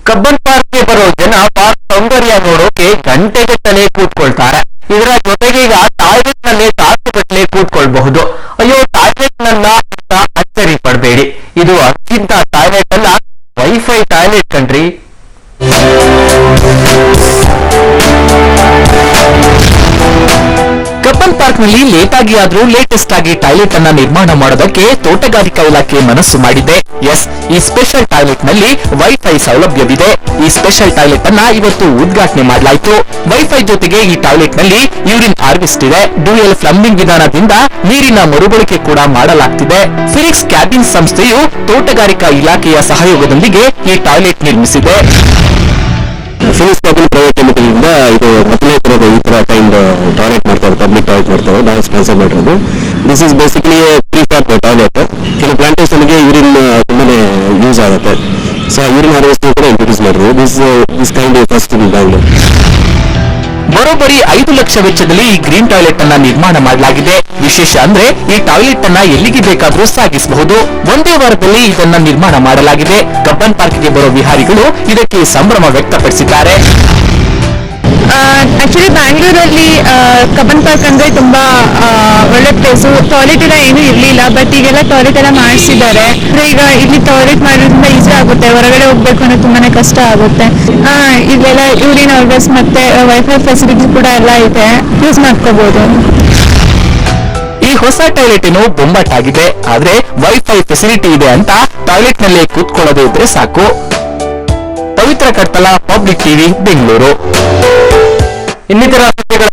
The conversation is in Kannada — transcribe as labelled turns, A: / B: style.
A: ಕಬ್ಬನ್ ಪಾರ್ಕ್ಗೆ ಬರೋ ಜನ ಪಾರ್ಕ್ ಸೌಂದರ್ಯ ನೋಡೋಕೆ ಗಂಟೆಗಟ್ಟಲೆ ಕೂತ್ಕೊಳ್ತಾರೆ. ಇದರ ಜೊತೆಗೆ ಈಗ ಟಾಯ್ಲೆಟ್ ನಲ್ಲಿ ತಾಸುಗಟ್ಟಲೆ ಕೂತ್ಕೊಳ್ಬಹುದು. ಅಯ್ಯೋ, ಟಾಯ್ಲೆಟ್ ನನ್ನ ಅಂತ ಅಚ್ಚರಿ ಪಡಬೇಡಿ. ಇದು ಅತ್ಯಂತ ಟಾಯ್ಲೆಟ್ ಅಲ್ಲ, ವೈಫೈ ಟಾಯ್ಲೆಟ್ ಕಣ್ರಿ. ಕಬ್ಬನ್ ಪಾರ್ಕ್ ನಲ್ಲಿ ಲೇಟ್ ಆಗಿ ಆದ್ರೂ ಲೇಟೆಸ್ಟ್ ಆಗಿ ಟಾಯ್ಲೆಟ್ ಅನ್ನ ನಿರ್ಮಾಣ ಮಾಡೋದಕ್ಕೆ ತೋಟಗಾರಿಕಾ ಇಲಾಖೆ ಮನಸ್ಸು ಮಾಡಿದೆ. ಎಸ್, ಈ ಸ್ಪೆಷಲ್ ಟಾಯ್ಲೆಟ್ ನಲ್ಲಿ ವೈಫೈ ಸೌಲಭ್ಯವಿದೆ. ಈ ಸ್ಪೆಷಲ್ ಟಾಯ್ಲೆಟ್ ಅನ್ನ ಇವತ್ತು ಉದ್ಘಾಟನೆ ಮಾಡಲಾಯಿತು. ವೈಫೈ ಜೊತೆಗೆ ಈ ಟಾಯ್ಲೆಟ್ ನಲ್ಲಿ ಯೂರಿನ್ ಹಾರ್ವೆಸ್ಟ್ ಇದೆ. ಡ್ಯೂಯಲ್ ಪ್ಲಂಬಿಂಗ್ ವಿಧಾನದಿಂದ ನೀರಿನ ಮರುಬಳಕೆ ಕೂಡ ಮಾಡಲಾಗ್ತಿದೆ. ಫಿನಿಕ್ಸ್ ಕ್ಯಾಬಿನ್ ಸಂಸ್ಥೆಯು ತೋಟಗಾರಿಕಾ ಇಲಾಖೆಯ ಸಹಯೋಗದೊಂದಿಗೆ ಈ ಟಾಯ್ಲೆಟ್ ನಿರ್ಮಿಸಿದೆ.
B: ಫಿನಿಕ್ಸ್ ಕ್ಯಾಬಿನ್ ಪ್ರೈವೇಟ್ ಲಿಮಿಟೆಡ್ ಇದು ಮೊದಲನೇ ತರದ ಈ ತರ ಕೈಂಡ್ ಟಾಯ್ಲೆಟ್ ಮಾಡ್ತಾರೆ, ಪಬ್ಲಿಕ್ ಟಾಯ್ಲೆಟ್ ಮಾಡ್ತಾರೆ. ನಾವು ಸ್ಪಾನ್ಸರ್ ಮಾಡಿರೋದು. This is basically prefab toilet. ಕೆಲವು ಪ್ಲಾಂಟೇಶನ್ಗೆ ಯೂರಿನ್ ತುಂಬಾನೇ ಯೂಸ್ ಆಗುತ್ತೆ. ಸೊ ಯೂರಿನ್ ಹಾರ್ವೆಸ್ಟಿಂಗ್ ಕೂಡ ಇಂಟ್ರೊಡ್ಯೂಸ್ ಮಾಡಿದ್ರು. This kind first in Bangalore.
A: ಬರೋಬ್ಬರಿ 5 ಲಕ್ಷ ವೆಚ್ಚದಲ್ಲಿ ಈ ಗ್ರೀನ್ ಟಾಯ್ಲೆಟ್ ಅನ್ನ ನಿರ್ಮಾಣ ಮಾಡಲಾಗಿದೆ. ವಿಶೇಷ ಅಂದ್ರೆ ಈ ಟಾಯ್ಲೆಟ್ ಅನ್ನ ಎಲ್ಲಿಗೆ ಬೇಕಾದ್ರೂ ಸಾಗಿಸಬಹುದು. ಒಂದೇ ವಾರದಲ್ಲಿ ಇದನ್ನ ನಿರ್ಮಾಣ ಮಾಡಲಾಗಿದೆ. ಕಬ್ಬನ್ ಪಾರ್ಕ್ಗೆ ಬರೋ ವಿಹಾರಿಗಳು ಇದಕ್ಕೆ ಸಂಭ್ರಮ ವ್ಯಕ್ತಪಡಿಸಿದ್ದಾರೆ.
C: ಆಕ್ಚುಲಿ ಬ್ಯಾಂಗ್ಳೂರಲ್ಲಿ ಕಬ್ಬನ್ ಪಾರ್ಕ್ ಅಂದ್ರೆ ತುಂಬಾ ಒಳ್ಳೆ ಪ್ಲೇಸು. ಟಾಯ್ಲೆಟ್ ಎಲ್ಲ ಏನು ಇರ್ಲಿಲ್ಲ, ಬಟ್ ಈಗೆಲ್ಲ ಟಾಯ್ಲೆಟ್ ಎಲ್ಲ ಮಾಡಿಸಿದ್ದಾರೆ. ಈಗ ಇಲ್ಲಿ ಟಾಯ್ಲೆಟ್ ಮಾಡೋದ್ರಿಂದ ಈಸಿ ಆಗುತ್ತೆ. ಹೊರಗಡೆ ಹೋಗ್ಬೇಕು ಅಂದ್ರೆ ತುಂಬಾನೇ ಕಷ್ಟ ಆಗುತ್ತೆ. ಇಲ್ಲೆಲ್ಲ ಯೂರಿನ್ ಹಾರ್ವೆಸ್ಟ್ ಮತ್ತೆ ವೈಫೈ ಫೆಸಿಲಿಟಿ ಕೂಡ ಎಲ್ಲ ಇದೆ, ಯೂಸ್ ಮಾಡ್ಕೋಬಹುದು.
A: ಈ ಹೊಸ ಟಾಯ್ಲೆಟ್ ಏನು ಬೊಂಬಾಟಾಗಿದೆ, ಆದ್ರೆ ವೈಫೈ ಫೆಸಿಲಿಟಿ ಇದೆ ಅಂತ ಟಾಯ್ಲೆಟ್ ನಲ್ಲೇ ಕೂತ್ಕೊಳ್ಳೋದೇ ಇದ್ರೆ ಸಾಕು. ಪವಿತ್ರ ಕಡ್ತಲ, ಪಬ್ಲಿಕ್ ಟಿವಿ, ಬೆಂಗಳೂರು. ಇನ್ನಿತರ